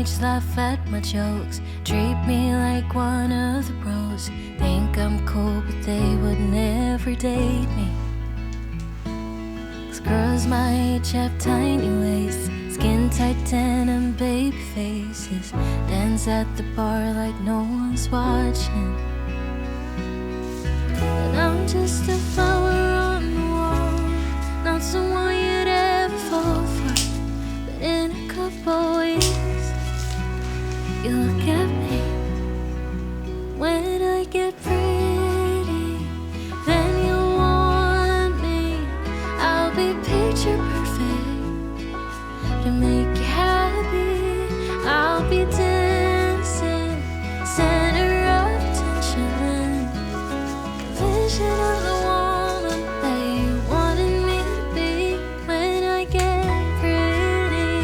Teenage laugh at my jokes, treat me like one of the bros. Think I'm cool but they would never date me. 'Cause girls my age have tiny waists, skin tight denim, baby faces, dance at the bar like no one's watching. And I'm just a flower on the wall, not someone you'd ever fall for. But in a couple weeks, you look at me. When I get pretty, then you'll want me. I'll be picture perfect to make you happy. I'll be dancing, center of attention, vision of the woman that you wanted me to be. When I get pretty,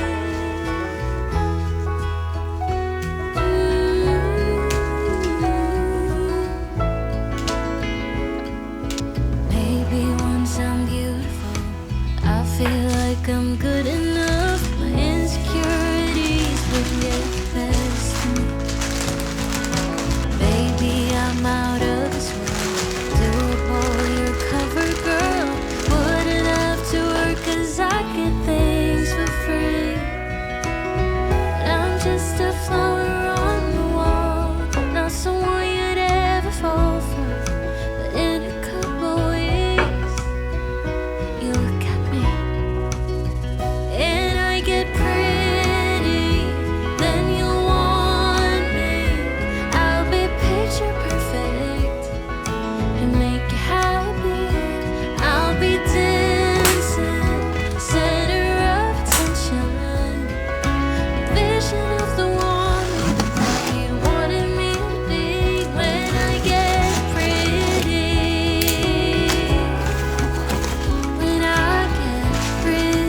maybe once I'm beautiful, I feel like I'm good enough. My insecurities would get the best of me. Baby, I'm out of this world. Do a pull your cover, girl. Wouldn't have to work 'cause I get things for free. But I'm just a flower on the wall, not someone you'd ever fall for. But in a couple weeks, you look at me and I get pretty, then you'll want me. I'll be picture perfect to make you happy. I'll be dancing, center of attention, vision of the woman that you wanted me to be. When I get pretty, when I get pretty.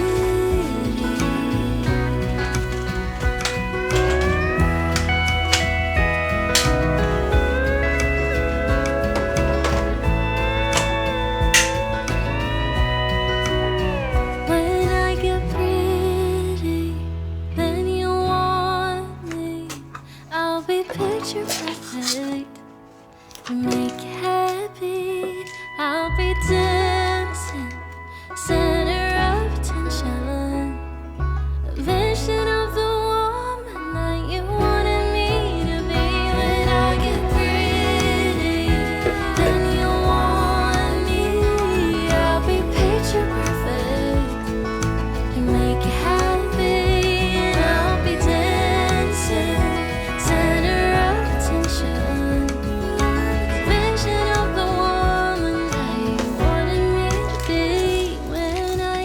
When I get pretty, then you want me. I'll be picture perfect to make you happy. I'll be dancing, center of attention, a vision of the woman that you wanted me to be. When I get pretty, then you want me. I'll be picture perfect to make you happy. And I'll be dancing, center of attention, vision of the woman that you wanted me to be. When I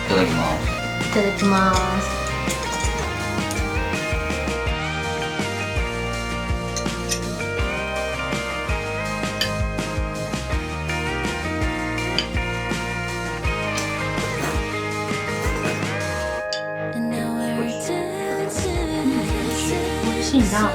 いただきます。いただきます。美味しいな。